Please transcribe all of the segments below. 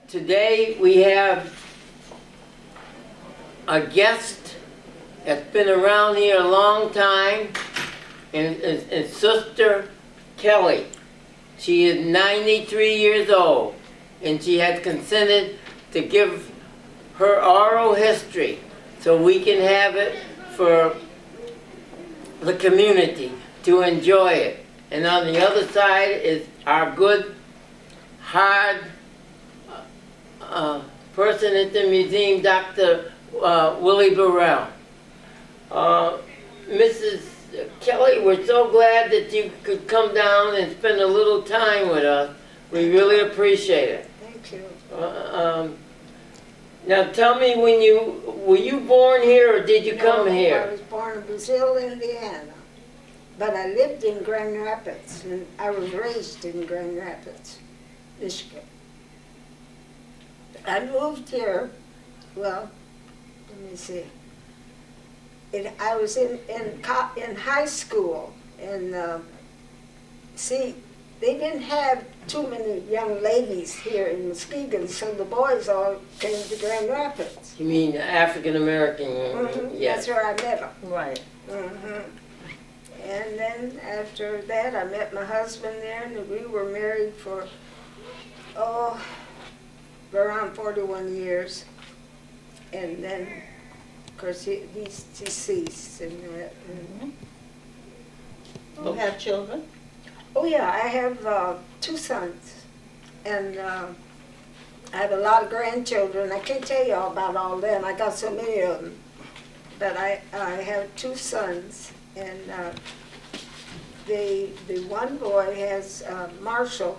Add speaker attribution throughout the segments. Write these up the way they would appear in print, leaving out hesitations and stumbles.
Speaker 1: Today we have a guest that's been around here a long time, and Sister Kelly. She is 93 years old, and she has consented to give her oral history so we can have it for the community to enjoy it. And on the other side is our good, hard person at the museum, Dr. Willie Burrell. Mrs. Kelly, we're so glad that you could come down and spend a little time with us. We really appreciate it.
Speaker 2: Thank you.
Speaker 1: Now tell me, were you born here or did you come here?
Speaker 2: I was born in Brazil, Indiana. But I lived in Grand Rapids, and I was raised in Grand Rapids, Michigan. I moved here, well, let me see. I was in high school, and see, they didn't have too many young ladies here in Muskegon, so the boys all came to Grand Rapids.
Speaker 1: You mean African American?
Speaker 2: Mm-hmm.
Speaker 1: Yes.
Speaker 2: That's where I met them.
Speaker 3: Right.
Speaker 2: Mm-hmm. And then after that, I met my husband there, and we were married for, around 41 years. And then, of course, he's deceased. And
Speaker 3: You have children?
Speaker 2: oh yeah, I have 2 sons, and I have a lot of grandchildren. I can't tell you all about all of them. I got so many of them. But I have 2 sons, and the one boy has Marshall.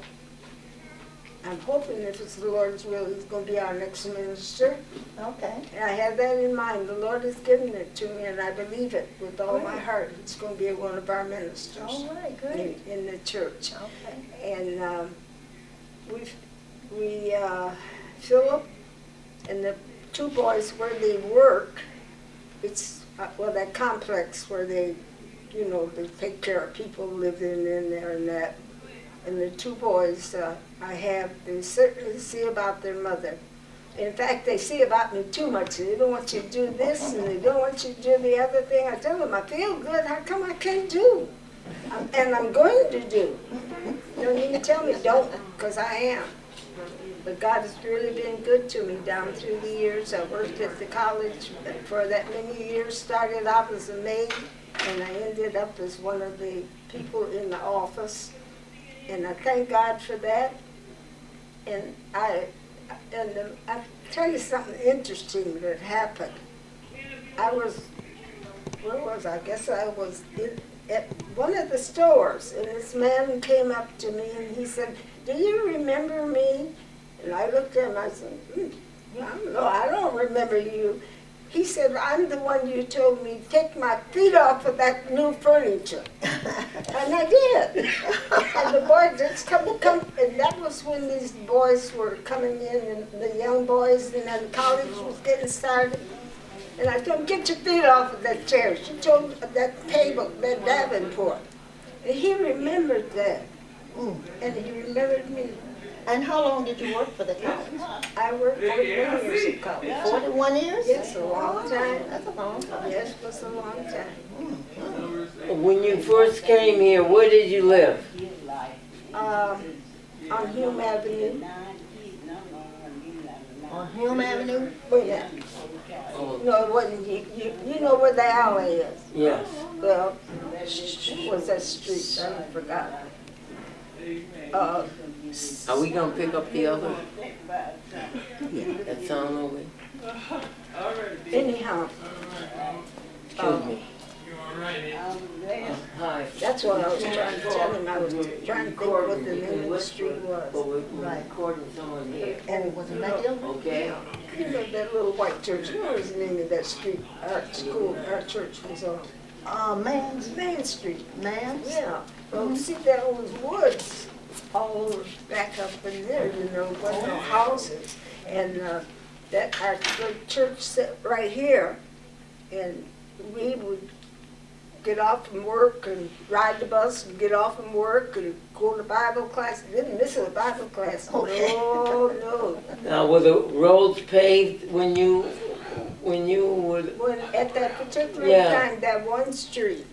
Speaker 2: I'm hoping if it's the Lord's will, he's going to be our next minister.
Speaker 3: Okay.
Speaker 2: And I have that in mind. The Lord has given it to me, and I believe it with all my heart. It's going to be one of our ministers.
Speaker 3: All right, great.
Speaker 2: In the church.
Speaker 3: Okay.
Speaker 2: And Philip and the 2 boys where they work, it's, well, that complex where they, you know, they take care of people living in there and that. And the 2 boys they certainly see about their mother. In fact, they see about me too much. They don't want you to do this, and they don't want you to do the other thing. I tell them, I feel good. How come I can't do? And I'm going to do. You don't need to tell me don't, because I am. But God has really been good to me down through the years. I worked at the college for that many years, started out as a maid, and I ended up as one of the people in the office. And I thank God for that. And I'll tell you something interesting that happened. Where was I? I guess I was at one of the stores, and this man came up to me and he said, "Do you remember me?" And I looked at him and I said, "No, I don't remember you." He said, "I'm the one you told me, take my feet off of that new furniture." And I did. And the boy just come, and that was when these boys were coming in, and the young boys, and then college was getting started. And I told him, "Get your feet off of that chair." She told that table, that Davenport. And he remembered that. And he remembered me.
Speaker 3: And how long did you work for the college?
Speaker 2: I worked 41 years at college.
Speaker 3: 41 years?
Speaker 2: Yes, a long time.
Speaker 3: That's a long time.
Speaker 2: Yes, it was a long time.
Speaker 1: When you first came here, where did you live?
Speaker 2: On Hume Avenue.
Speaker 3: On Hume Avenue?
Speaker 2: Well, yeah. No, it wasn't. You know where the alley is?
Speaker 1: Yes.
Speaker 2: Well, what's that street? I forgot.
Speaker 1: Are we going to pick up the other? Yeah. That sound over?
Speaker 2: Anyhow.
Speaker 1: Excuse me. Hi.
Speaker 2: That's what I was trying to tell him. I was trying to think what the name of the street
Speaker 1: But
Speaker 2: was.
Speaker 1: we're recording someone here.
Speaker 2: And
Speaker 3: Was it McGill?
Speaker 1: Okay.
Speaker 2: you know that little white church? You know what's the name of that street? Our school, our church was on. Main Street.
Speaker 3: Mans?
Speaker 2: Yeah. Well, see, there was woods all over back up in there, you know, wasn't no houses. And that our church sat right here, and we would get off from work and ride the bus and get off from work and go to Bible class. Didn't miss a Bible class.
Speaker 3: Okay.
Speaker 2: No, no.
Speaker 1: Now, Now, were the roads paved when you were?
Speaker 2: When, at that particular
Speaker 1: Yeah.
Speaker 2: time, that one street,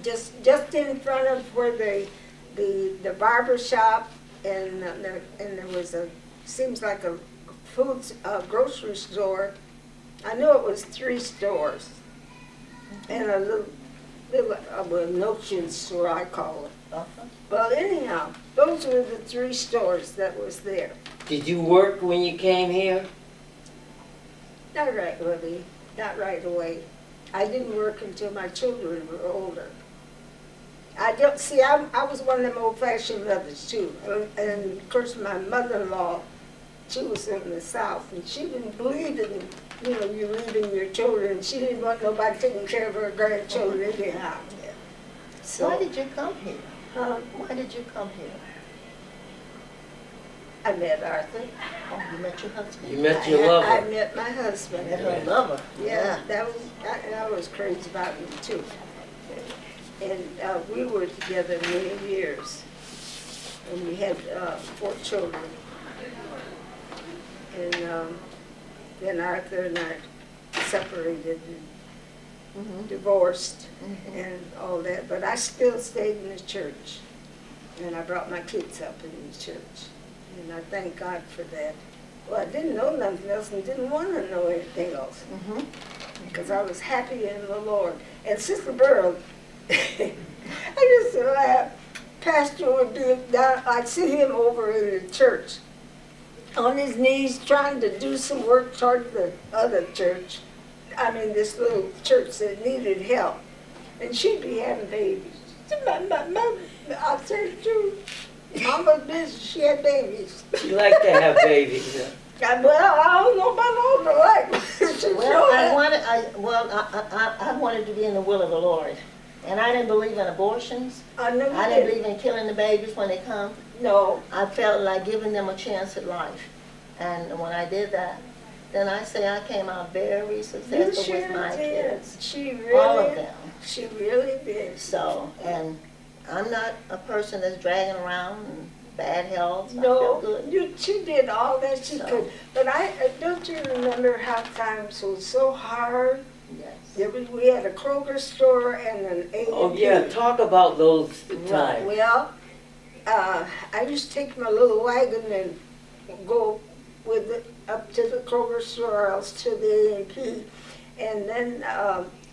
Speaker 2: just in front of where the barber shop and there was seems like a grocery store. I know it was 3 stores and a little notion store, I call it.
Speaker 3: Uh-huh.
Speaker 2: Well, anyhow, those were the 3 stores that was there.
Speaker 1: Did you work when you came here?
Speaker 2: Not right away. Not right away. I didn't work until my children were older. I don't see. I was one of them old-fashioned mothers too, and of course my mother-in-law, she was in the South, and she didn't believe in you leaving your children. She didn't want nobody taking care of her grandchildren anyhow. So
Speaker 3: Why did you come here?
Speaker 2: um,
Speaker 3: Why did you come here?
Speaker 2: I met Arthur.
Speaker 3: Oh, you met your husband.
Speaker 1: You met your lover.
Speaker 2: I met my husband.
Speaker 3: Met her lover.
Speaker 2: Yeah, that was crazy about me too. And we were together many years, and we had 4 children. And then Arthur and I separated and
Speaker 3: Mm-hmm.
Speaker 2: divorced
Speaker 3: Mm-hmm.
Speaker 2: and all that, but I still stayed in the church, and I brought my kids up in the church, and I thank God for that. Well, I didn't know nothing else and didn't want to know anything else,
Speaker 3: Mm-hmm.
Speaker 2: because I was happy in the Lord. And Sister Burrow, I used to laugh. Pastor would be down, I'd see him over in the church, on his knees trying to do some work toward the other church. I mean, this little church that needed help. And she'd be having babies. I said, too, Mama's busy, she had babies.
Speaker 1: You like to have babies, huh?
Speaker 2: Well, I don't know about all the life.
Speaker 3: Well, I wanted to be in the will of the Lord. And I didn't believe in abortions.
Speaker 2: I know
Speaker 3: I
Speaker 2: you
Speaker 3: didn't
Speaker 2: did.
Speaker 3: believe in killing the babies when they come.
Speaker 2: No.
Speaker 3: I felt like giving them a chance at life. And when I did that, then I say I came out very
Speaker 2: You
Speaker 3: successful
Speaker 2: sure
Speaker 3: with my
Speaker 2: did.
Speaker 3: kids.
Speaker 2: She really,
Speaker 3: All of them.
Speaker 2: She really did.
Speaker 3: So, and I'm not a person that's dragging around in bad health. I
Speaker 2: No,
Speaker 3: feel good.
Speaker 2: she did all that she
Speaker 3: So.
Speaker 2: could. But don't you remember how times was so hard?
Speaker 3: Yes.
Speaker 2: We had a Kroger store and an A&P.
Speaker 1: Oh yeah, talk about those times.
Speaker 2: Well, I used to take my little wagon and go with it up to the Kroger store or else to the A&P. And then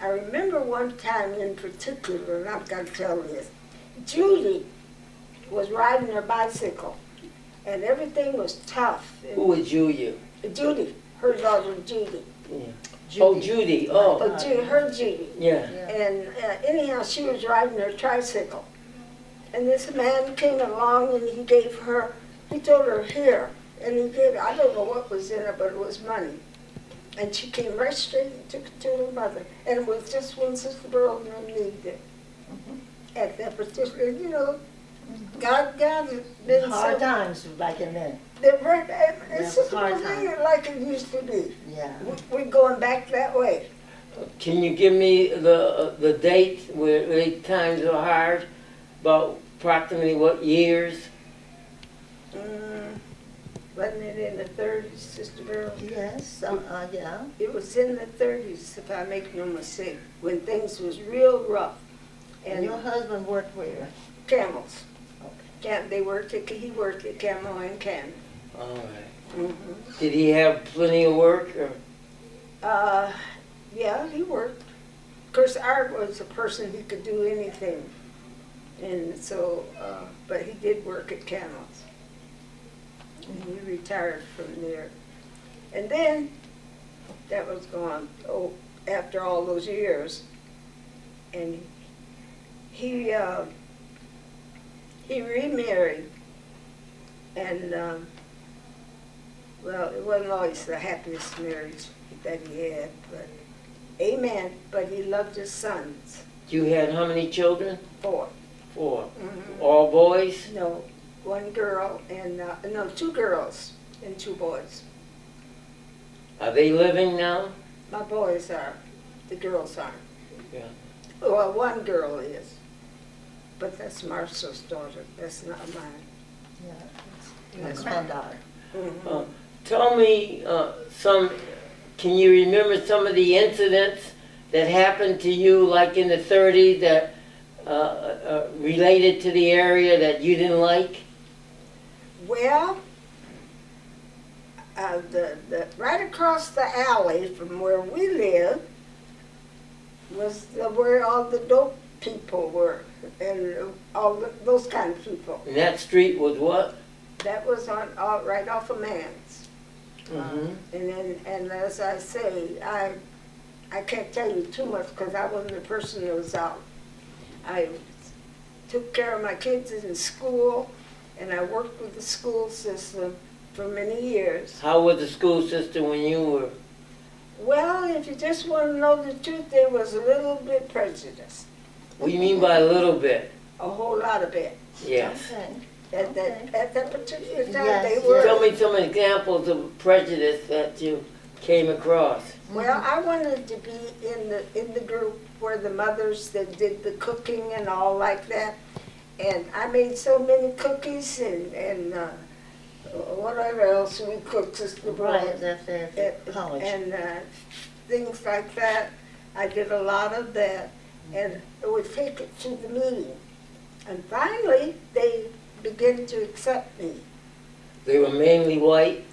Speaker 2: I remember one time in particular, and I've got to tell this, Judy was riding her bicycle, and everything was tough.
Speaker 1: Who was Julia?
Speaker 2: Judy, her daughter Judy.
Speaker 1: Yeah.
Speaker 3: Judy.
Speaker 1: Oh, Judy. Oh,
Speaker 2: Her Judy.
Speaker 1: yeah.
Speaker 3: Yeah.
Speaker 2: And anyhow, she was riding her tricycle. And this man came along and he told her, here. And he gave, I don't know what was in it, but it was money. And she came right straight and took it to her mother. And it was just when Sister Burrow needed it.
Speaker 3: Mhm.
Speaker 2: At that particular, God has been
Speaker 3: Hard
Speaker 2: so
Speaker 3: times back in then.
Speaker 2: it's just
Speaker 3: hard
Speaker 2: one thing
Speaker 3: time.
Speaker 2: like it used to be.
Speaker 3: Yeah.
Speaker 2: We're going back that way.
Speaker 1: Can you give me the dates where the times were hard? About approximately what years?
Speaker 2: Wasn't it in the 30s, Sister Burrow?
Speaker 3: Yes, yeah.
Speaker 2: It was in the 30s, if I make no mistake, when things was real rough.
Speaker 3: And your husband worked where?
Speaker 2: Camels.
Speaker 3: Okay.
Speaker 2: He worked at Camel and Cannon.
Speaker 1: All right. Did he have plenty of work? Or?
Speaker 2: Yeah, he worked. Of course, Art was a person who could do anything. And so, but he did work at Camels. And he retired from there. And then, that was gone, after all those years. And he remarried. And, well, it wasn't always the happiest marriage that he had, but amen. But he loved his sons.
Speaker 1: You had how many children?
Speaker 2: 4.
Speaker 1: 4.
Speaker 2: Mhm.
Speaker 1: All boys?
Speaker 2: No, 1 girl and, 2 girls and 2 boys.
Speaker 1: Are they living now?
Speaker 2: My boys are, the girls aren't.
Speaker 1: Yeah.
Speaker 2: Well, 1 girl is, but that's Marshall's daughter, that's not mine.
Speaker 3: Yeah. My
Speaker 2: That's
Speaker 3: granddaughter.
Speaker 2: Mhm.
Speaker 1: Tell me can you remember some of the incidents that happened to you like in the 30s that related to the area that you didn't like?
Speaker 2: Well, right across the alley from where we lived was where all the dope people were, and those kind of people.
Speaker 1: And that street was what?
Speaker 2: That was right off of Mann's.
Speaker 1: Mm-hmm.
Speaker 2: And as I say, I can't tell you too much because I wasn't the person that was out. I took care of my kids in school, and I worked with the school system for many years.
Speaker 1: How was the school system when you were?
Speaker 2: Well, if you just want to know the truth, there was a little bit prejudice.
Speaker 1: What do you mean by a little bit?
Speaker 2: A whole lot of it.
Speaker 1: Yes.
Speaker 3: Okay.
Speaker 2: At that particular time,
Speaker 3: Yes,
Speaker 2: they
Speaker 3: yes.
Speaker 2: were.
Speaker 1: Tell me some examples of prejudice that you came across.
Speaker 2: Well, I wanted to be in the group where the mothers that did the cooking and all like that, and I made so many cookies and whatever else we cooked, Sister
Speaker 3: Right,
Speaker 2: Brown,
Speaker 3: that's college.
Speaker 2: and things like that. I did a lot of that, and it would take it to the meeting, and finally they began to accept me.
Speaker 1: They were mainly white.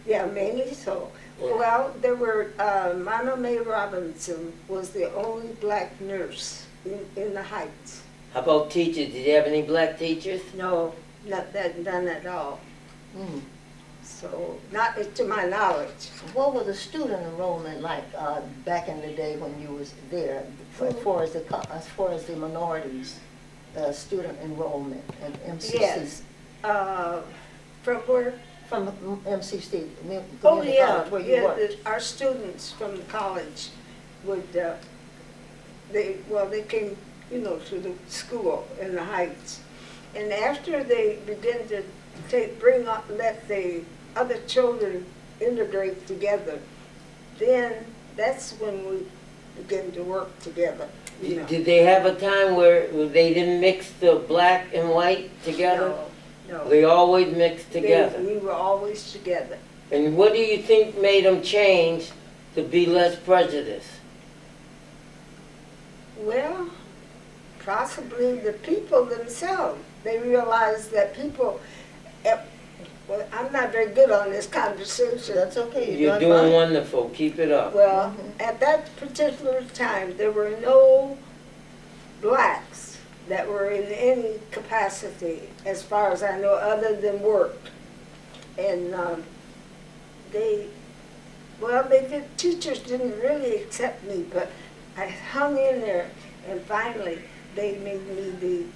Speaker 2: Yeah, mainly so. Well, there were, Mama Mae Robinson was the only black nurse in the Heights.
Speaker 1: How about teachers? Did you have any black teachers?
Speaker 2: No, none at all.
Speaker 3: Mm.
Speaker 2: So, not to my knowledge.
Speaker 3: What was the student enrollment like back in the day when you was there, as far as the minorities, student enrollment and MCC?
Speaker 2: Yes. From where?
Speaker 3: From MCC,
Speaker 2: Oh,
Speaker 3: community
Speaker 2: yeah,
Speaker 3: college, where you worked.
Speaker 2: our students from the college would, they came, to the school in the Heights. And after they began to let the other children integrate together, then that's when we began to work together.
Speaker 1: Did they have a time where they didn't mix the black and white together?
Speaker 2: No.
Speaker 1: They always mixed together.
Speaker 2: We were always together.
Speaker 1: And what do you think made them change to be less prejudiced?
Speaker 2: Well, possibly the people themselves. They realized that people, well, I'm not very good on this conversation.
Speaker 3: That's okay.
Speaker 1: You're doing wonderful. Keep it up.
Speaker 2: Well, at that particular time, there were no blacks that were in any capacity, as far as I know, other than work. And teachers didn't really accept me, but I hung in there, and finally they made me the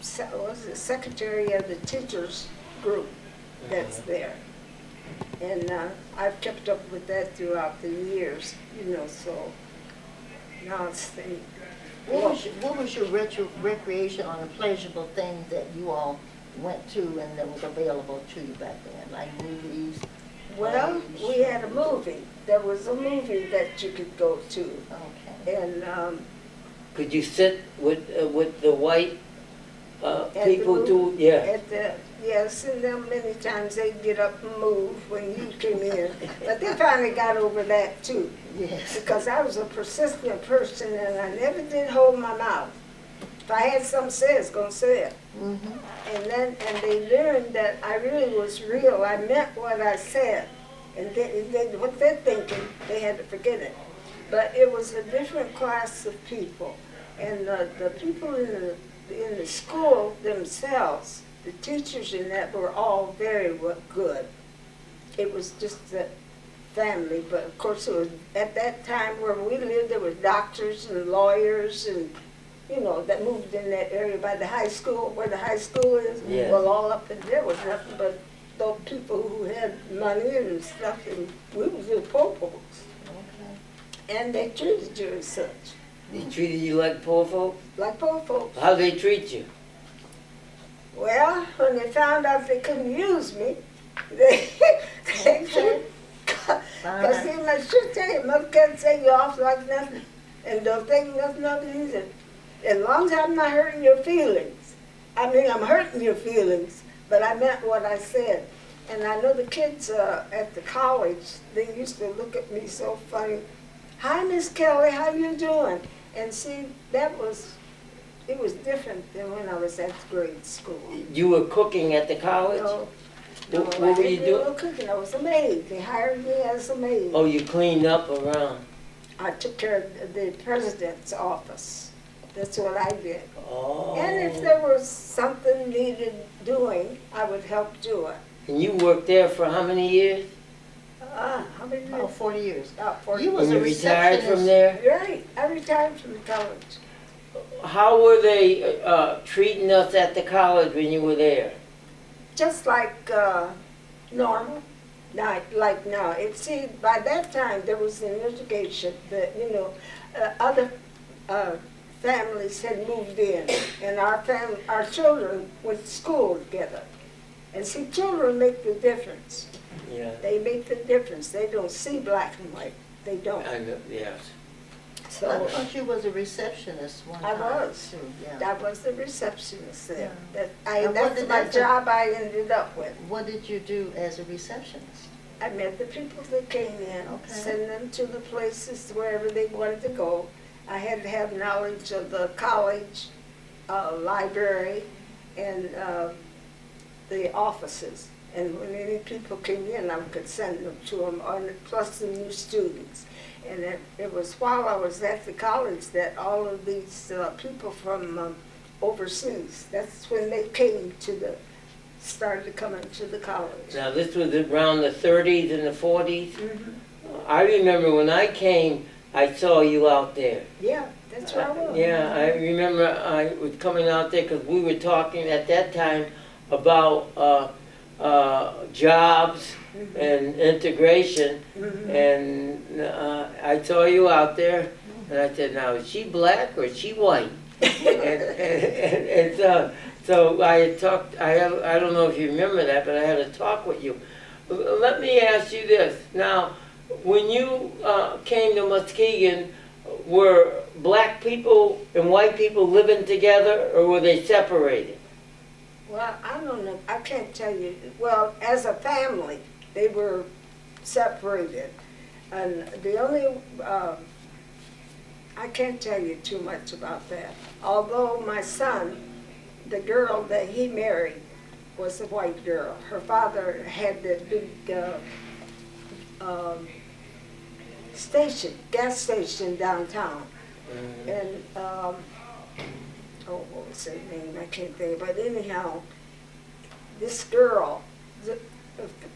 Speaker 2: secretary of the teachers group that's there. And I've kept up with that throughout the years, so now it's the...
Speaker 3: What was your recreation or pleasurable thing that you all went to and that was available to you back then, like movies?
Speaker 2: Well, we had a movie. There was a movie that you could go to.
Speaker 3: Okay.
Speaker 2: And
Speaker 1: could you sit with the white people too? Yeah.
Speaker 2: Yes, and then many times they'd get up and move when you came in. But they finally got over that too.
Speaker 3: Yes.
Speaker 2: Because I was a persistent person and I never did hold my mouth. If I had something to say, I was going to say it.
Speaker 3: Mm-hmm.
Speaker 2: And they learned that I really was real. I meant what I said. And what they're thinking, they had to forget it. But it was a different class of people. And the people in the school themselves, the teachers in that were all very good. It was just the family, but of course it was at that time where we lived, there were doctors and lawyers and, that moved in that area by the high school, where the high school is.
Speaker 1: Yes.
Speaker 2: Well, all up in there was nothing but those people who had money and stuff, and we was the poor folks.
Speaker 3: Okay.
Speaker 2: And they treated you as such.
Speaker 1: They treated you like poor folks?
Speaker 2: Like poor folks.
Speaker 1: How'd they treat you?
Speaker 2: Well, when they found out they couldn't use me, they because see, my should tell you, mother can't say you off like nothing, and don't think nothing of it either. As long as I'm not hurting your feelings, I mean, I'm hurting your feelings, but I meant what I said. And I know the kids at the college, they used to look at me so funny. Hi, Miss Kelly, how you doing? And see, it was different than when I was at grade school.
Speaker 1: You were cooking at the college?
Speaker 2: No,
Speaker 1: What
Speaker 2: I
Speaker 1: were you
Speaker 2: didn't do no
Speaker 1: doing?
Speaker 2: cooking. I was a maid. They hired me as a maid.
Speaker 1: Oh, you cleaned up around.
Speaker 2: I took care of the president's office. That's what I did.
Speaker 1: Oh.
Speaker 2: And if there was something needed doing, I would help do it.
Speaker 1: And you worked there for how many years?
Speaker 2: How many
Speaker 3: About
Speaker 2: years?
Speaker 3: 40 years.
Speaker 2: About 40
Speaker 3: You was
Speaker 1: And
Speaker 3: a
Speaker 1: you retired from
Speaker 3: receptionist.
Speaker 1: there?
Speaker 2: Right. I retired from the college.
Speaker 1: How were they treating us at the college when you were there?
Speaker 2: Just like normal. Not like now. See, by that time there was an litigation that, other families had moved in, and our children went to school together. And see, children make the difference.
Speaker 1: Yeah.
Speaker 2: They make the difference. They don't see black and white. They don't.
Speaker 1: I know, yes.
Speaker 3: I
Speaker 2: So
Speaker 3: thought you was a receptionist one
Speaker 2: I
Speaker 3: time.
Speaker 2: was.
Speaker 3: Too. Yeah.
Speaker 2: I was the receptionist there.
Speaker 3: And what
Speaker 2: That's
Speaker 3: did
Speaker 2: my
Speaker 3: that-
Speaker 2: job I ended up with.
Speaker 3: What did you do as a receptionist?
Speaker 2: I met the people that came in,
Speaker 3: Okay.
Speaker 2: send them to the places wherever they wanted to go. I had to have knowledge of the college, library, and the offices. And when any people came in, I could send them to them, plus the new students. And it was while I was at the college that all of these people from overseas, that's when they started coming to the college.
Speaker 1: Now, this was around the 30s and the 40s. I remember when I came, I saw you out there.
Speaker 2: Yeah, that's where I was.
Speaker 1: Yeah, I remember I was coming out there because we were talking at that time about jobs and integration, and I saw you out there, and I said, now, is she black or is she white? So I had talked, I don't know if you remember that, but I had a talk with you. Let me ask you this. Now, when you came to Muskegon, were black people and white people living together, or were they separated?
Speaker 2: Well, I don't know. I can't tell you. Well, as a family, they were separated. And the only, I can't tell you too much about that. Although my son, the girl that he married was a white girl. Her father had the big gas station downtown. And, what was her name? I can't think. But anyhow, this girl,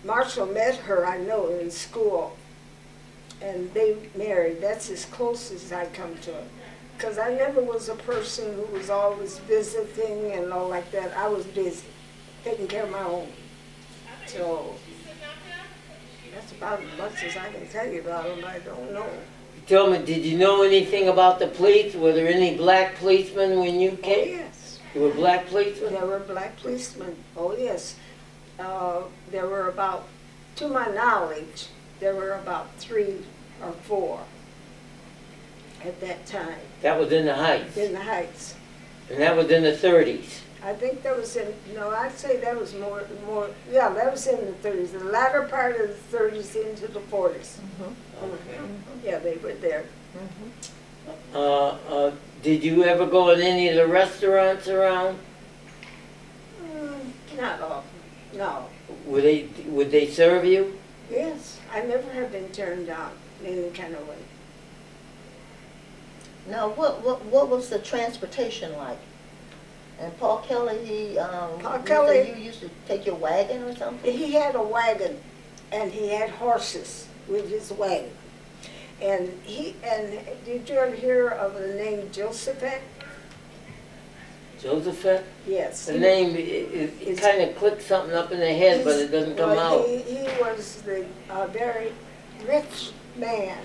Speaker 2: Marshall met her, I know, in school. And they married. That's as close as I come to it. Because I never was a person who was always visiting and all like that. I was busy, taking care of my own. So that's about as much as I can tell you about them. I don't know.
Speaker 1: Tell me, did you know anything about the police? Were there any black policemen when you
Speaker 2: Oh,
Speaker 1: came?
Speaker 2: yes.
Speaker 1: There were black policemen?
Speaker 2: There were black policemen. Oh, yes. There were about, to my knowledge, there were about 3 or 4 at that time
Speaker 1: That was in the Heights.
Speaker 2: in the Heights.
Speaker 1: And that was in the 30s.
Speaker 2: I think that was I'd say that was more, yeah, that was in the 30s, the latter part of the 30s into the 40s.
Speaker 1: Okay.
Speaker 2: Yeah, they were there.
Speaker 1: Did you ever go in any of the restaurants around?
Speaker 2: Not often, no.
Speaker 1: Would they serve you?
Speaker 2: Yes, I never have been turned down in any kind of way.
Speaker 3: Now, what was the transportation like? And Paul Kelly,
Speaker 2: Kelly-
Speaker 3: you used to take your wagon or something?
Speaker 2: He had a wagon, and he had horses with his wagon. And did you ever hear of the name Josephet?
Speaker 1: Josephet?
Speaker 2: Yes.
Speaker 1: The name, it kind of clicks something up in the head, but it doesn't come
Speaker 2: Well,
Speaker 1: out.
Speaker 2: He was a very rich man,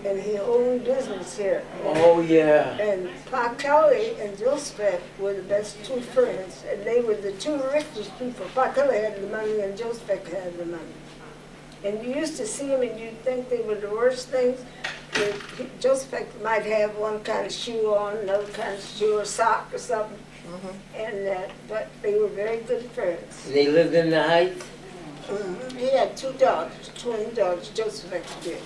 Speaker 2: and he owned business here.
Speaker 1: Oh, yeah.
Speaker 2: And Pa Kelly and Joseph were the best 2 friends, and they were the 2 richest people. Pa Kelly had the money, and Joseph had the money. And you used to see them, and you'd think they were the worst things. Joseph might have one kind of shoe on, another kind of shoe or sock or something. And but they were very good friends.
Speaker 1: And they lived in the Heights?
Speaker 2: He had two daughters, twin daughters, Joseph did.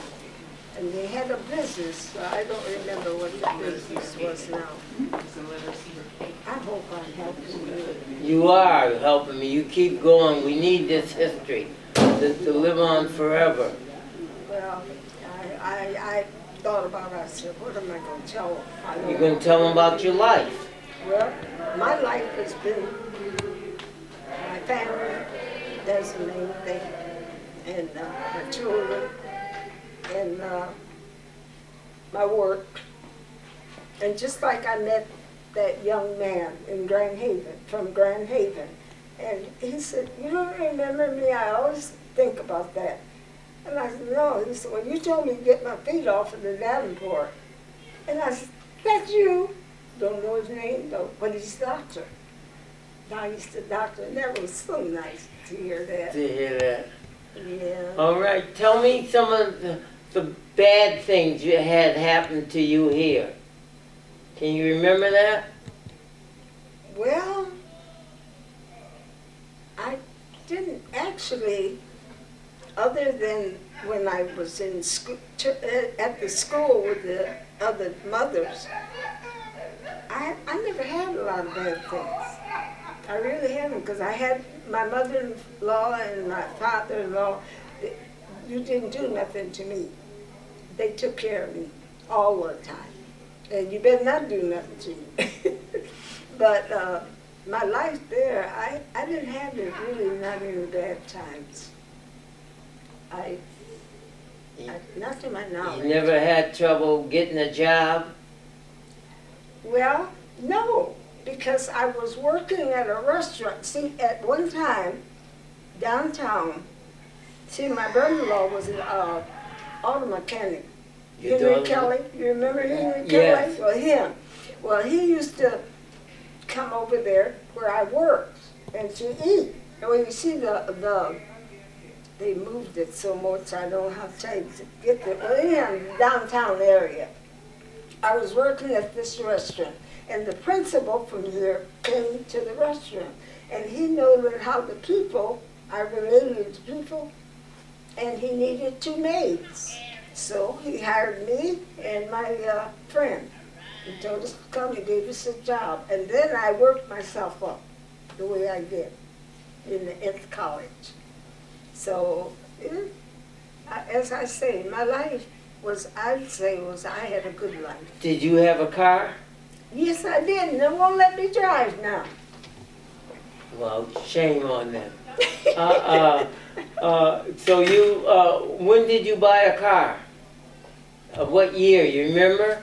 Speaker 2: And they had a business, so I don't remember what the business was now. I hope I'm helping you.
Speaker 1: You are helping me. You keep going. We need this history to live on forever.
Speaker 2: Well, I thought about it. I said, what am I going to tell them?
Speaker 1: You're going to tell them about your life.
Speaker 2: Well, my life has been my family, that's the main thing, and my children, and my work. And just like I met that young man in Grand Haven, from Grand Haven, and he said, you don't remember me? I always think about that. And I said, no. He said, well, you told me to get my feet off of the Davenport. And I said, that's you. Don't know his name though, but he's a doctor. Now he's the doctor, and that was so nice to hear that.
Speaker 1: To hear that.
Speaker 2: Yeah.
Speaker 1: All right. Tell me some of the bad things you had happen to you here. Can you remember that?
Speaker 2: Well, I didn't actually, other than when I was in school, at the school with the other mothers, I never had a lot of bad things. I really haven't, because I had my mother-in-law and my father-in-law. You didn't do nothing to me. They took care of me all the time. And you better not do nothing to me. But my life there, I didn't have it really not any bad times. Not to my knowledge.
Speaker 1: You never had trouble getting a job?
Speaker 2: Well, no, because I was working at a restaurant. See, at one time, downtown, see, my brother-in-law was an auto mechanic. Henry Kelly, you remember Henry Kelly?
Speaker 1: Yes.
Speaker 2: Well, him. Well, he used to come over there where I worked and to eat. And when you see they moved it so much, I don't know how to tell you to get there. Well, in the downtown area. I was working at this restaurant, and the principal from here came to the restaurant, and he knew how the people, I related to people, and he needed two maids. So he hired me and my friend. He told us to come, he gave us a job, and then I worked myself up the way I did at college. So, as I say, my life was, I'd say, I had a good life.
Speaker 1: Did you have a car?
Speaker 2: Yes, I did, and they won't let me drive now.
Speaker 1: Well, shame on them. So you, when did you buy a car? Of what year, you remember?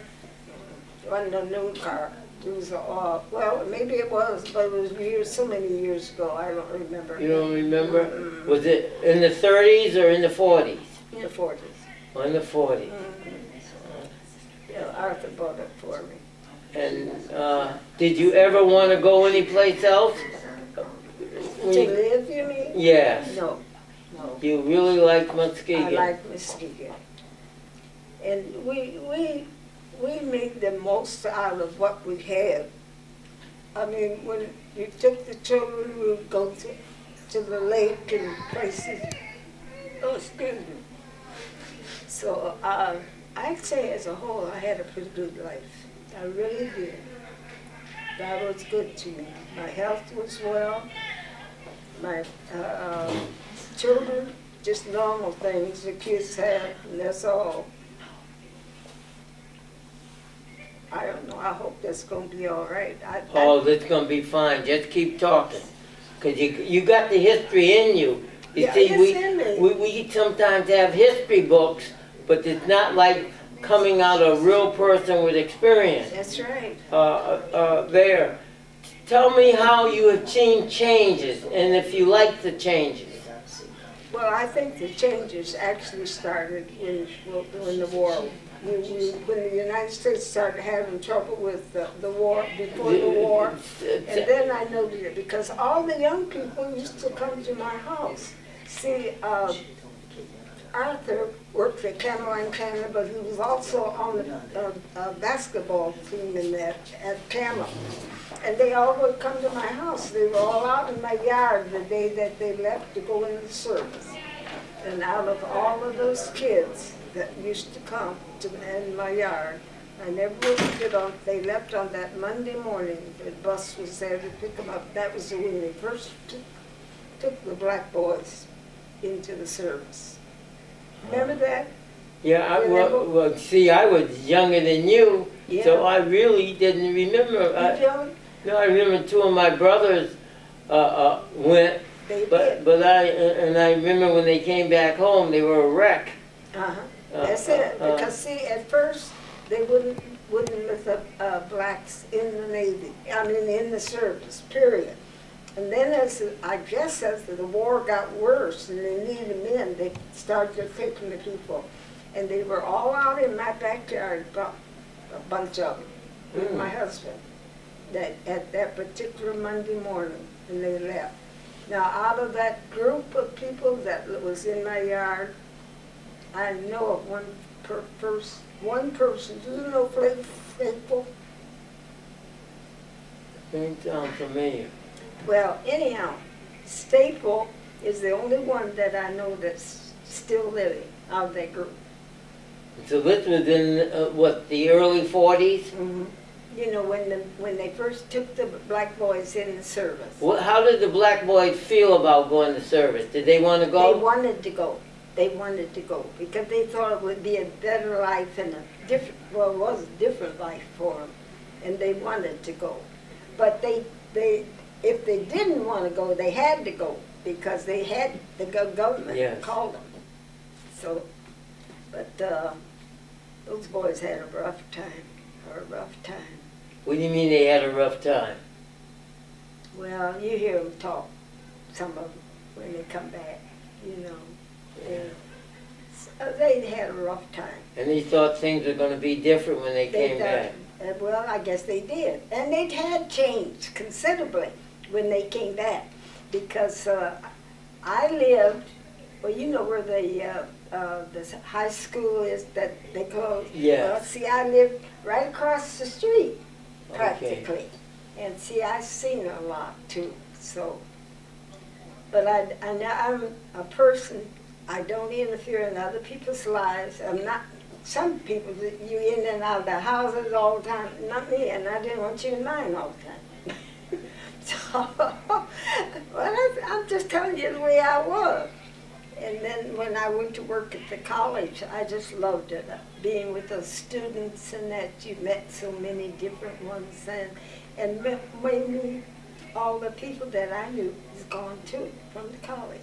Speaker 2: It wasn't a new car. It was, well, maybe it was, but it was so many years ago, I don't remember.
Speaker 1: You don't remember? Mm-hmm. Was it in the 30s or in the 40s?
Speaker 2: In the 40s.
Speaker 1: Oh, in the 40s.
Speaker 2: Mm-hmm. Yeah, Arthur bought it for me.
Speaker 1: And did you ever want to go anyplace else?
Speaker 2: To live, you mean?
Speaker 1: Yes.
Speaker 2: No.
Speaker 1: You really liked Muskegon?
Speaker 2: I like Muskegon. And we made the most out of what we had. I mean, when you took the children, we would go to the lake and places. Oh, excuse me. So I'd say as a whole, I had a pretty good life. I really did. God was good to me. My health was well. My children, just normal things the kids have, and that's all. I don't know. I hope that's going to be all right.
Speaker 1: Oh, that's going to be fine. Just keep talking. Because you got the history in you. You
Speaker 2: yeah,
Speaker 1: see,
Speaker 2: it's in me.
Speaker 1: we sometimes have history books, but it's not like coming out a real person with experience.
Speaker 2: That's right.
Speaker 1: There. Tell me how you have seen changes, and if you like the changes.
Speaker 2: Well, I think the changes actually started when the war. When the United States started having trouble with the war, before the war, and then I noticed it because all the young people used to come to my house. See, Arthur worked at Cameron Canada, but he was also on the basketball team in that at Cameron. And they all would come to my house. They were all out in my yard the day that they left to go into service. And out of all of those kids that used to come to in my yard, I never would get on. They left on that Monday morning. The bus was there to pick them up. That was when they first took the black boys into the service. Remember that?
Speaker 1: Yeah, well, see, I was younger than you,
Speaker 2: Yeah.
Speaker 1: so I really didn't remember.
Speaker 2: You don't?
Speaker 1: No, I remember two of my brothers went,
Speaker 2: They
Speaker 1: but
Speaker 2: did.
Speaker 1: I remember when they came back home, they were a wreck.
Speaker 2: That's it. Because see, at first they wouldn't let the blacks in the Navy. I mean, in the service. Period. And then I guess as the war got worse and they needed men, they started taking the people. And they were all out in my backyard, a bunch of them, with my husband, at that particular Monday morning, and they left. Now, out of that group of people that was in my yard, I know of one person. Do you know Faithful?
Speaker 1: Didn't sound familiar.
Speaker 2: Well, anyhow, Staple is the only one that I know that's still living out of that group.
Speaker 1: So this was in, what, the early 40s?
Speaker 2: Mm-hmm. You know, when they first took the black boys in the service.
Speaker 1: How did the black boys feel about going to service? Did they want to go?
Speaker 2: They wanted to go. They wanted to go because they thought it would be a better life and a different, well, it was a different life for them, and they wanted to go. But if they didn't want to go, they had to go because they had the government called them. So, but those boys had a rough time.
Speaker 1: What do you mean they had a rough time?
Speaker 2: Well, you hear them talk, some of them, when they come back, you know. They had a rough time.
Speaker 1: And they thought things were going to be different when they came back.
Speaker 2: Well, I guess they did. And they had changed considerably when they came back. Because I lived, well, you know where the high school is that they closed?
Speaker 1: Yeah.
Speaker 2: Well, see, I lived right across the street, practically. Okay. And see, I've seen a lot, too. So, but I'm a person, I don't interfere in other people's lives. I'm not, some people, you in and out of their houses all the time, not me, and I didn't want you in mine all the time. So, well, I'm just telling you the way I was. And then when I went to work at the college, I just loved it, being with the students and that you met so many different ones and mainly all the people that I knew is gone too from the college.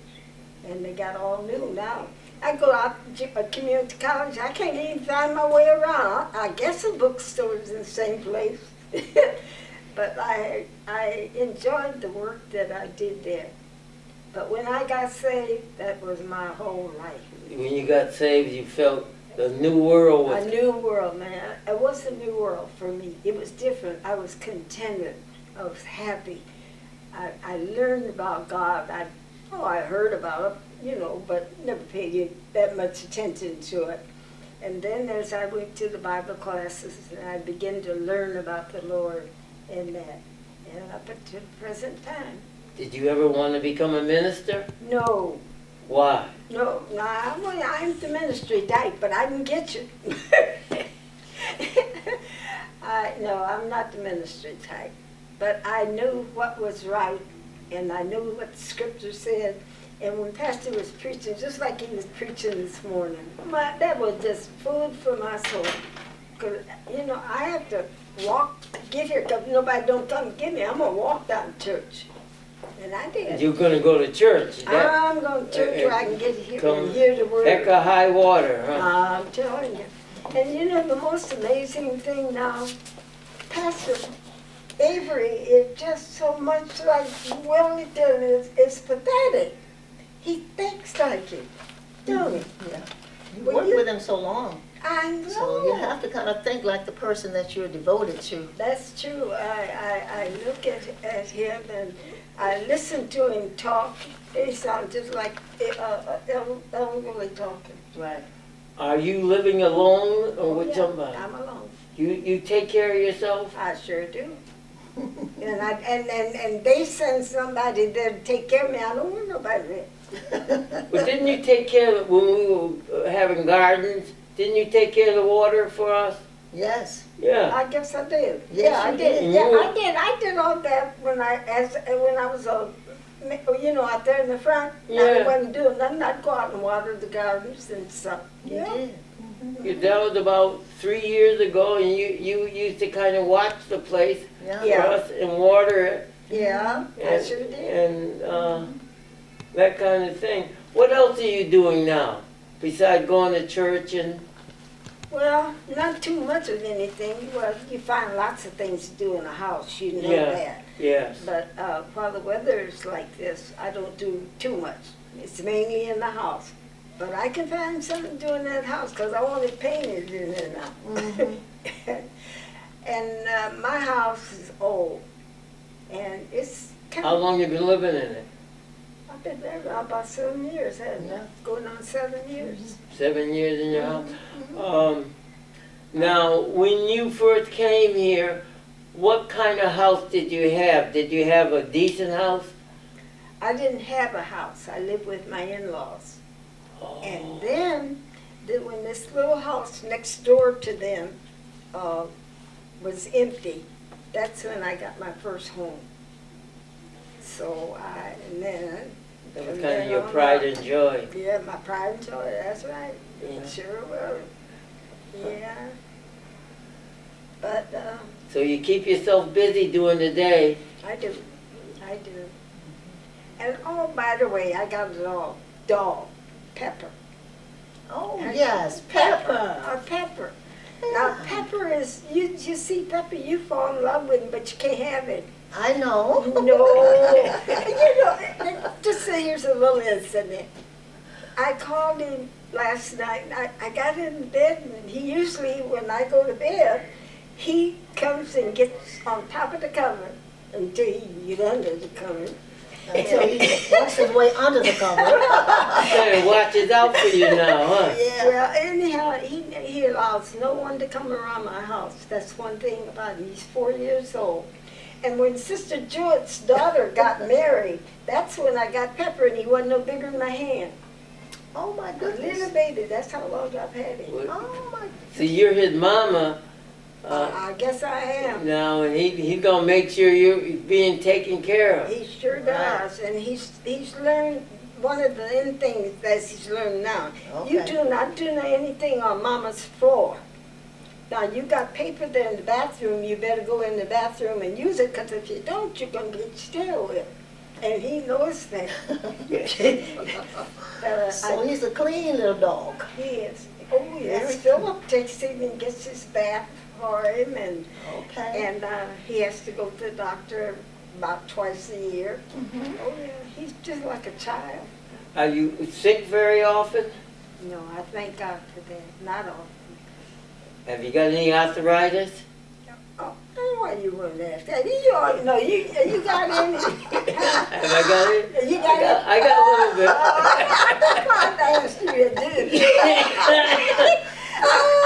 Speaker 2: And they got all new now. I go out to a community college, I can't even find my way around. I guess the bookstore is in the same place. But I enjoyed the work that I did there. But when I got saved, that was my whole life.
Speaker 1: When you got saved, you felt the new world was...
Speaker 2: A new world, man. It was a new world for me. It was different. I was contented. I was happy. I learned about God. I heard about it, you know, but never paid that much attention to it. And then as I went to the Bible classes, and I began to learn about the Lord and that, and up to the present time.
Speaker 1: Did you ever want to become a minister?
Speaker 2: No.
Speaker 1: Why?
Speaker 2: No, I'm the ministry type, but I can get you. No, I'm not the ministry type. But I knew what was right, and I knew what the scripture said. And when Pastor was preaching, just like he was preaching this morning, that was just food for my soul. Because, you know, I have to get here, because nobody don't come get me. I'm going to walk down to church. And I did.
Speaker 1: You're going to go to church?
Speaker 2: I'm going to church where I can get here and hear the word.
Speaker 1: Heck of high water, huh?
Speaker 2: I'm telling you. And you know, the most amazing thing now, Pastor Avery is just so much like Wellington. It's pathetic. He thinks like it, don't he?
Speaker 3: Yeah. You worked with him so long.
Speaker 2: I know.
Speaker 3: So you have to kind of think like the person that you're devoted to.
Speaker 2: That's true. I look at him and I listen to him talk. He sounds just like elderly talking.
Speaker 3: Right.
Speaker 1: Are you living alone or with
Speaker 2: Yeah,
Speaker 1: somebody?
Speaker 2: I'm alone.
Speaker 1: You take care of yourself?
Speaker 2: I sure do. And they send somebody there to take care of me. I don't want nobody there.
Speaker 1: But didn't you take care of, when we were having gardens, didn't you take care of the water for us?
Speaker 3: Yes.
Speaker 1: Yeah.
Speaker 2: I guess I did.
Speaker 3: Yes,
Speaker 2: Yeah, I
Speaker 3: you
Speaker 2: did.
Speaker 3: did.
Speaker 2: Yeah, I did. I did all that when I was out there in the front.
Speaker 1: Yeah.
Speaker 2: I wasn't doing nothing. I'd go out and water the gardens and stuff.
Speaker 3: You
Speaker 2: Yeah.
Speaker 3: did.
Speaker 1: That was about 3 years ago, and you used to kind of watch the place
Speaker 3: Yeah.
Speaker 2: Yeah.
Speaker 1: for us and water it.
Speaker 2: Yeah, I
Speaker 1: And,
Speaker 2: sure did.
Speaker 1: and that kind of thing. What else are you doing now, besides going to church and?
Speaker 2: Well, not too much of anything. Well, you find lots of things to do in the house. You know
Speaker 1: Yeah.
Speaker 2: that.
Speaker 1: Yes.
Speaker 2: But while the weather is like this, I don't do too much. It's mainly in the house. But I can find something to do in that house because I want it painted in there now. And my house is old. And it's kind
Speaker 1: How
Speaker 2: of,
Speaker 1: long you been living in it?
Speaker 2: I've been there now about 7 years, haven't
Speaker 3: Yeah.
Speaker 2: I? Going on 7 years.
Speaker 1: 7 years in your house. Now, when you first came here, what kind of house did you have? Did you have a decent house?
Speaker 2: I didn't have a house. I lived with my in-laws.
Speaker 1: Oh.
Speaker 2: And then when this little house next door to them was empty, that's when I got my first home. So and then.
Speaker 1: That was
Speaker 2: from
Speaker 1: kind of
Speaker 2: then
Speaker 1: your
Speaker 2: on
Speaker 1: pride
Speaker 2: up-
Speaker 1: and joy.
Speaker 2: Yeah, my pride and joy, that's right.
Speaker 1: Yeah.
Speaker 2: Sure was. Yeah. But
Speaker 1: So you keep yourself busy during the day.
Speaker 2: I do. I do. And oh, by the way, I got a dog, Pepper.
Speaker 3: Oh, yes, Pepper.
Speaker 2: Pepper. Now, Pepper is, you see Pepper, you fall in love with him, but you can't have it.
Speaker 3: I know.
Speaker 2: No. You know, just say here's a little incident. I called him last night. I got in bed, and he usually, when I go to bed, he comes and gets on top of the cover until he get under the cover.
Speaker 3: Until he works his way under the cover.
Speaker 1: Kind of watches out for you now, huh?
Speaker 3: Yeah.
Speaker 2: Well, anyhow, he allows no one to come around my house. That's one thing about him. He's 4 years old. And when Sister Jewett's daughter got married, that's when I got Pepper, and he wasn't no bigger than my hand.
Speaker 3: Oh, my
Speaker 2: A little
Speaker 3: goodness.
Speaker 2: baby, that's how long I've had him.
Speaker 3: Oh, my
Speaker 1: So you're his mama
Speaker 2: I guess I am.
Speaker 1: now, and he's gonna make sure you're being taken care of.
Speaker 2: He sure does, and he's learned one of the end things that he's learned now. You
Speaker 3: Okay.
Speaker 2: do not do anything on Mama's floor. Now you got paper there in the bathroom. You better go in the bathroom and use it, because if you don't, you're gonna get stared with. And he knows that.
Speaker 3: So he's a clean little dog.
Speaker 2: He is. Oh yes, Philip takes him and gets his bath for him, and
Speaker 3: Okay.
Speaker 2: he has to go to the doctor about twice a year. Oh yeah, he's just like a child.
Speaker 1: Are you sick very often?
Speaker 2: No, I thank God for that. Not often.
Speaker 1: Have you got any arthritis?
Speaker 2: Oh, I don't know why you wouldn't ask that. You already know. You got any?
Speaker 1: Have I got it?
Speaker 2: You got it?
Speaker 1: I got a little bit.
Speaker 2: I asked you to do. I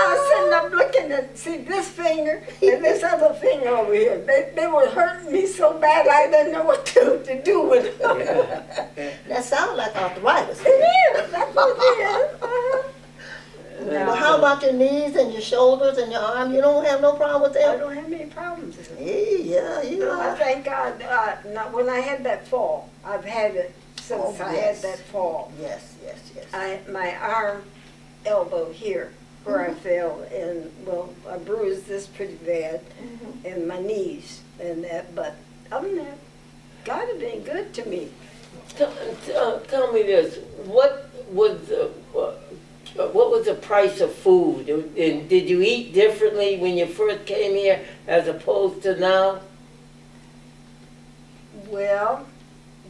Speaker 2: was sitting up looking at, see this finger and this other finger over here. They were hurting me so bad I didn't know what to do with them.
Speaker 1: Yeah.
Speaker 3: That sounds like arthritis.
Speaker 2: It is. That's what it is.
Speaker 3: But how about your knees and your shoulders and your arm? You don't have no problem with
Speaker 2: I
Speaker 3: them?
Speaker 2: don't have any problems with it.
Speaker 3: Yeah, you
Speaker 2: No, I
Speaker 3: are.
Speaker 2: thank God. Now, when I had that fall, I've had it since
Speaker 3: Oh,
Speaker 2: I
Speaker 3: yes.
Speaker 2: had that fall.
Speaker 3: Yes, yes, yes.
Speaker 2: My arm, elbow here, where I fell, and well, I bruised this pretty bad, and my knees and that. But other than that, God has been good to me.
Speaker 1: Tell me this: what was the price of food? And did you eat differently when you first came here as opposed to now?
Speaker 2: Well,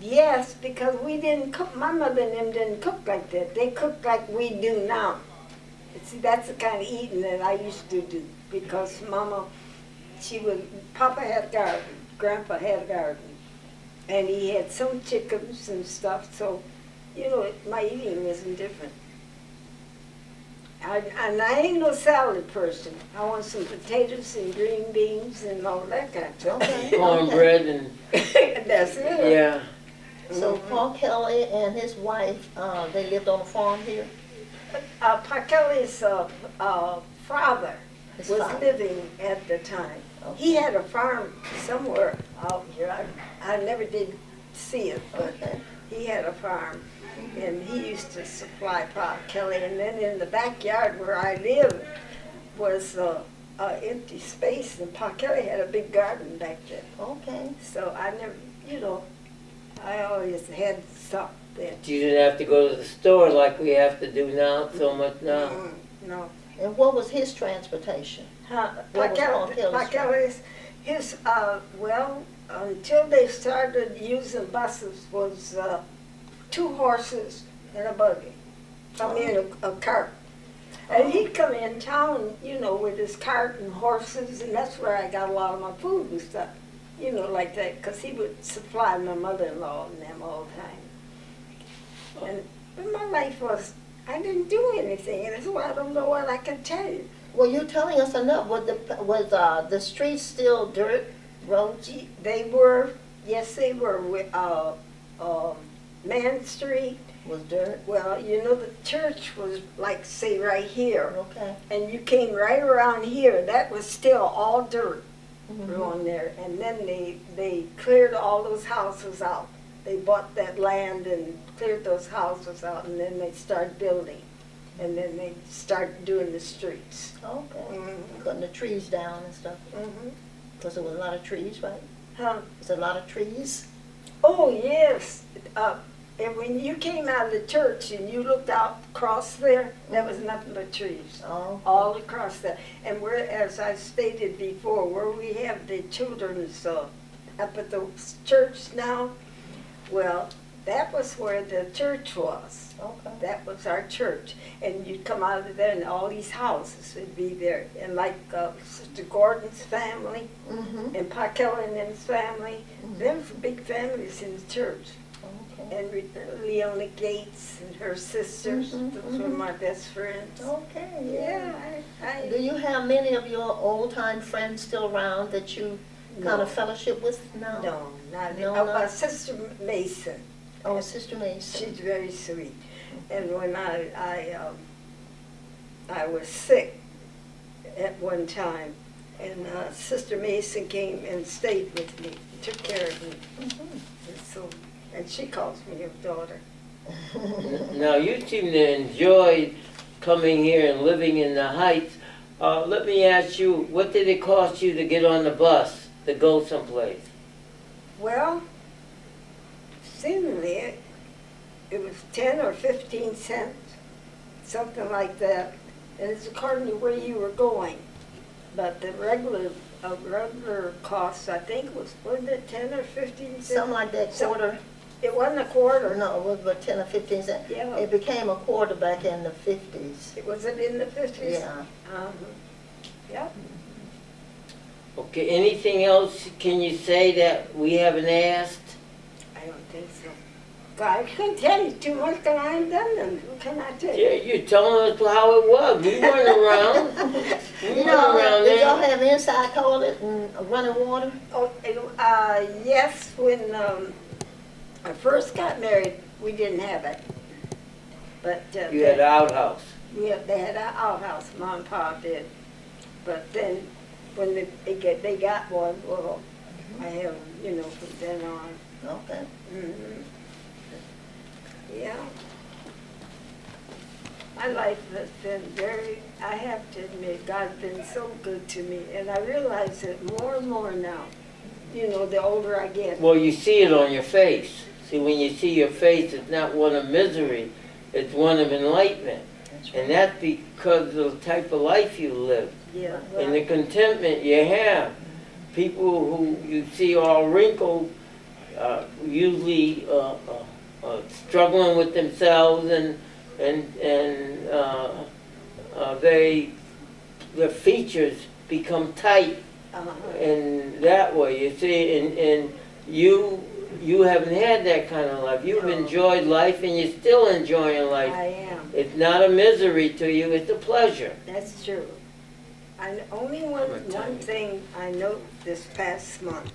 Speaker 2: yes, because we didn't cook. My mother and them didn't cook like that. They cooked like we do now. See, that's the kind of eating that I used to do, because Mama, Papa had a garden, Grandpa had a garden, and he had some chickens and stuff, so, you know, my eating wasn't different. And I ain't no salad person. I want some potatoes and green beans and all that kind of stuff.
Speaker 3: Okay.
Speaker 1: Cornbread and,
Speaker 2: That's it.
Speaker 1: yeah.
Speaker 3: So Paul Kelly and his wife, they lived on a farm here?
Speaker 2: Pa Kelly's father
Speaker 3: His
Speaker 2: was
Speaker 3: father.
Speaker 2: living at the time.
Speaker 3: Okay.
Speaker 2: He had a farm somewhere out here. I never did see it, but
Speaker 3: Okay.
Speaker 2: he had a farm. And he used to supply Pa Kelly. And then in the backyard where I lived was empty space. And Pa Kelly had a big garden back there.
Speaker 3: Okay.
Speaker 2: So I never, you know, I always had something.
Speaker 1: You didn't have to go to the store like we have to do now, so much now.
Speaker 2: No.
Speaker 3: And what was his transportation? What was Paul Kelly's
Speaker 2: Pa Kelly's, his, well, until they started using buses was 2 horses and a buggy. I mean, a cart. And he'd come in town, you know, with his cart and horses, and that's where I got a lot of my food and stuff, you know, like that, because he would supply my mother-in-law and them all the time. But my life was, I didn't do anything, and that's why I don't know what I can tell you.
Speaker 3: Well, you're telling us enough. Was the streets still dirt roads?
Speaker 2: They were, yes, they were, with Man Street.
Speaker 3: Was dirt?
Speaker 2: Well, you know, the church was like, say, right here.
Speaker 3: Okay.
Speaker 2: And you came right around here. That was still all dirt
Speaker 3: Mhm.
Speaker 2: on there. And then they cleared all those houses out. They bought that land and cleared those houses out, and then they started building. And then they started doing the streets.
Speaker 3: Okay.
Speaker 2: Mhm.
Speaker 3: Cutting the trees down and stuff.
Speaker 2: Mm-hmm.
Speaker 3: Because there was a lot of trees, right?
Speaker 2: Huh?
Speaker 3: There's a lot of trees.
Speaker 2: Oh, yes. And when you came out of the church and you looked out across there, there was nothing but trees.
Speaker 3: Oh.
Speaker 2: All across there. And where, as I stated before, where we have the children's up at the church now, well, that was where the church was.
Speaker 3: Okay.
Speaker 2: That was our church. And you'd come out of there and all these houses would be there. And like Sister Gordon's family
Speaker 3: Mm-hmm.
Speaker 2: and Pa Kelly and his family,
Speaker 3: Mhm.
Speaker 2: there was big families in the church.
Speaker 3: Okay.
Speaker 2: And Leona Gates and her sisters,
Speaker 3: Mhm,
Speaker 2: those were
Speaker 3: mhm.
Speaker 2: my best friends.
Speaker 3: Okay.
Speaker 2: Yeah,
Speaker 3: Do you have many of your old-time friends still around that you kind
Speaker 2: No.
Speaker 3: of fellowship with now?
Speaker 2: No, not
Speaker 3: No,
Speaker 2: no,
Speaker 3: not-
Speaker 2: Sister Mason.
Speaker 3: Oh, Sister Mason.
Speaker 2: She's very sweet. And when I was sick at one time, and Sister Mason came and stayed with me, took care of me.
Speaker 3: Mhm.
Speaker 2: And she calls me her daughter.
Speaker 1: Now, you seem to enjoy coming here and living in the Heights. Let me ask you, what did it cost you to get on the bus to go someplace?
Speaker 2: Well, seemingly it was 10 or 15 cents, something like that. And it's according to where you were going. But the regular cost, I think, wasn't it 10 or 15 cents?
Speaker 3: Something like that, quarter.
Speaker 2: It wasn't a quarter.
Speaker 3: No, it was about 10 or 15 cents.
Speaker 2: Yeah.
Speaker 3: It became a quarter back in the 50s.
Speaker 2: Was it in the 50s?
Speaker 3: Yeah.
Speaker 2: Yeah.
Speaker 1: Okay, anything else can you say that we haven't asked?
Speaker 2: I don't think so. God, I couldn't tell you too much because I ain't done them. What can I tell you?
Speaker 1: Yeah, you're telling us how it was. We weren't around. We
Speaker 3: You
Speaker 1: weren't
Speaker 3: know,
Speaker 1: around
Speaker 3: did y'all
Speaker 1: then.
Speaker 3: have inside toilet and running water?
Speaker 2: Oh, yes, when I first got married, we didn't have it. But
Speaker 1: You had an outhouse.
Speaker 2: they had an outhouse, Mom and Pa did. But then, when they got one, well, I have, you know, from then on.
Speaker 3: Okay.
Speaker 2: Mhm. Yeah. My life has been I have to admit, God's been so good to me. And I realize it more and more now, you know, the older I get.
Speaker 1: Well, you see it on your face. See, when you see your face, it's not one of misery, it's one of enlightenment.
Speaker 3: That's
Speaker 1: And that's because of the type of life you live
Speaker 2: Yeah.
Speaker 1: and the contentment you have. People who you see all wrinkled, usually struggling with themselves, and their features become tight
Speaker 2: Uh-huh.
Speaker 1: in that way. You see, and you you haven't had that kind of life. You've
Speaker 2: No.
Speaker 1: enjoyed life and you're still enjoying life.
Speaker 2: I am.
Speaker 1: It's not a misery to you, it's a pleasure.
Speaker 2: That's true. Only one thing I note this past month,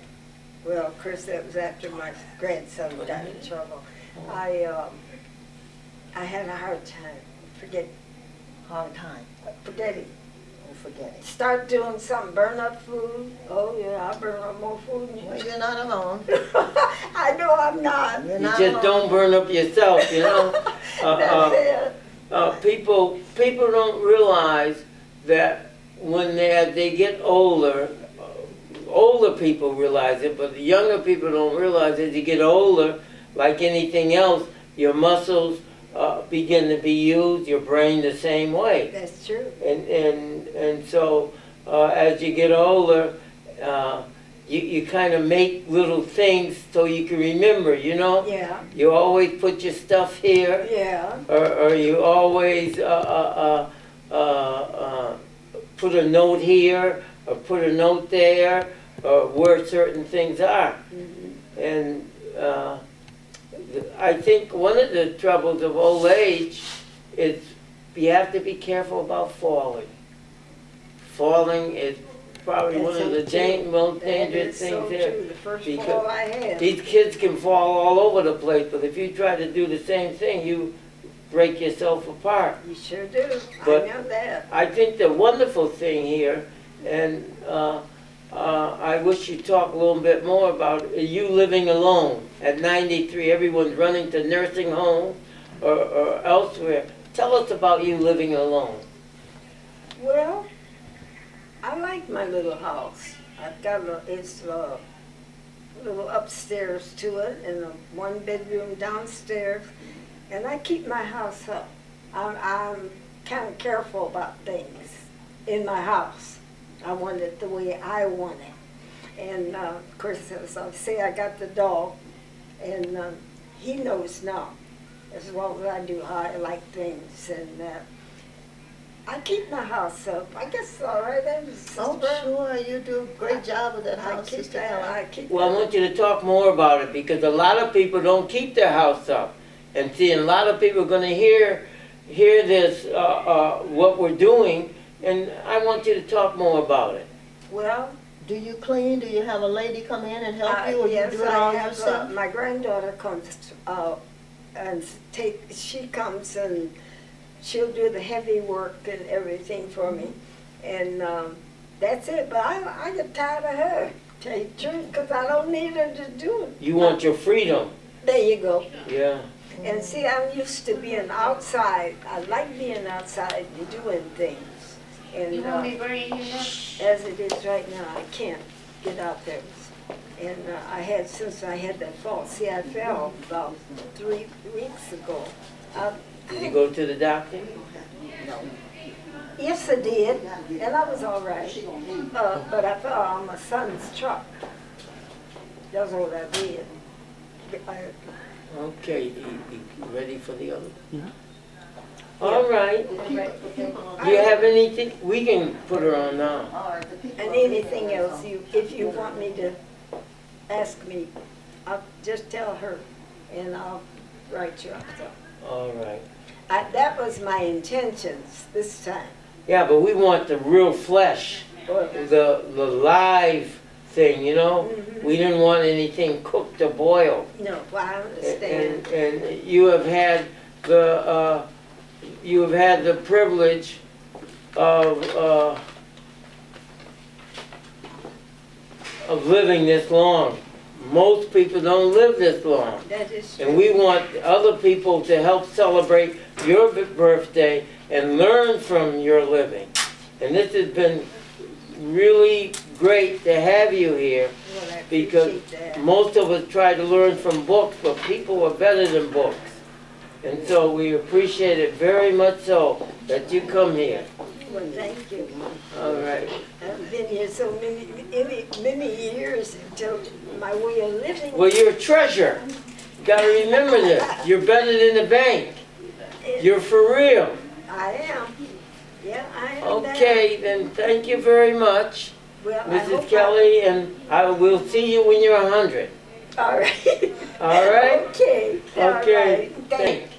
Speaker 2: well, of course, that was after my grandson got in trouble. I had a hard time forgetting. Start doing something, burn up food. Oh yeah, I burn up more food than you.
Speaker 3: Well, you're not alone.
Speaker 2: I know I'm not.
Speaker 3: You're
Speaker 1: You
Speaker 3: not
Speaker 1: just
Speaker 3: alone.
Speaker 1: don't burn up yourself, you know?
Speaker 2: That's it.
Speaker 1: People don't realize that when they get older, older people realize it, but the younger people don't realize as you get older, like anything else, your muscles begin to be used, your brain the same way.
Speaker 2: That's true.
Speaker 1: And so as you get older, you kind of make little things so you can remember, you know?
Speaker 2: Yeah.
Speaker 1: You always put your stuff here,
Speaker 2: Yeah.
Speaker 1: or you always put a note here, or put a note there, or where certain things are.
Speaker 2: Mm-hmm.
Speaker 1: And I think one of the troubles of old age is you have to be careful about falling. Falling is probably one of the most dangerous things there.
Speaker 2: True. The first
Speaker 1: because
Speaker 2: fall I had.
Speaker 1: These kids can fall all over the place, but if you try to do the same thing, you break yourself apart.
Speaker 2: You sure do.
Speaker 1: But
Speaker 2: I know that.
Speaker 1: I think the wonderful thing here, and I wish you'd talk a little bit more about you living alone. At 93, everyone's running to nursing homes or elsewhere. Tell us about you living alone.
Speaker 2: Well, I like my little house. I've got it's a little upstairs to it and a one bedroom downstairs. And I keep my house up. I'm kind of careful about things in my house. I want it the way I want it. And of course, as I say, I got the dog, and he knows now, as well as I do, how I like things. And I keep my house up. I guess all right.
Speaker 3: Oh, sure, you do a great job with that house, Sister Kelly.
Speaker 2: I keep
Speaker 1: Well, I want you to talk more about it because a lot of people don't keep their house up. And see, a lot of people are going to hear this, what we're doing, and I want you to talk more about it.
Speaker 2: Well,
Speaker 3: do you clean? Do you have a lady come in and help you, or
Speaker 2: yes,
Speaker 3: you do it all
Speaker 2: I have,
Speaker 3: yourself?
Speaker 2: my granddaughter comes and she comes and she'll do the heavy work and everything for me, and that's it. But I get tired of her, tell you the truth, because I don't need her to do it.
Speaker 1: You want your freedom.
Speaker 2: There you go.
Speaker 1: Yeah.
Speaker 2: And see, I'm used to being outside. I like being outside and doing things. And
Speaker 4: You want me to bring you now?
Speaker 2: as it is right now, I can't get out there. And since I had that fall, see, I fell about 3 weeks ago.
Speaker 1: Did you go to the doctor?
Speaker 2: Yes, I did, and I was all right. But I fell on my son's truck. That's what I did.
Speaker 1: Okay, you ready for the other? Yeah. All right. Do you have anything? We can put her on now.
Speaker 2: And anything else, if you want me to ask me, I'll just tell her, and I'll write you up.
Speaker 1: All right.
Speaker 2: That was my intentions this time.
Speaker 1: Yeah, but we want the real flesh, the live thing, you know? We didn't want anything cooked or boiled.
Speaker 2: No, well, I understand.
Speaker 1: And you have had the privilege of living this long. Most people don't live this long.
Speaker 2: That is true.
Speaker 1: And we want other people to help celebrate your birthday and learn from your living. And this has been really great to have you here,
Speaker 2: Well, I
Speaker 1: because
Speaker 2: appreciate that.
Speaker 1: most of us try to learn from books, but people are better than books. And so we appreciate it very much so that you come here.
Speaker 2: Well, thank you.
Speaker 1: All right.
Speaker 2: I've been here so many years until my way of living.
Speaker 1: Well, you're a treasure. You gotta remember this. You're better than the bank. You're for real.
Speaker 2: I am. Yeah, I am.
Speaker 1: Okay, then thank you very much,
Speaker 2: Well, I hope
Speaker 1: Mrs. Kelly, and I will see you when you're 100.
Speaker 2: All right.
Speaker 1: All right?
Speaker 2: Okay. All
Speaker 1: Okay.
Speaker 2: right. Thank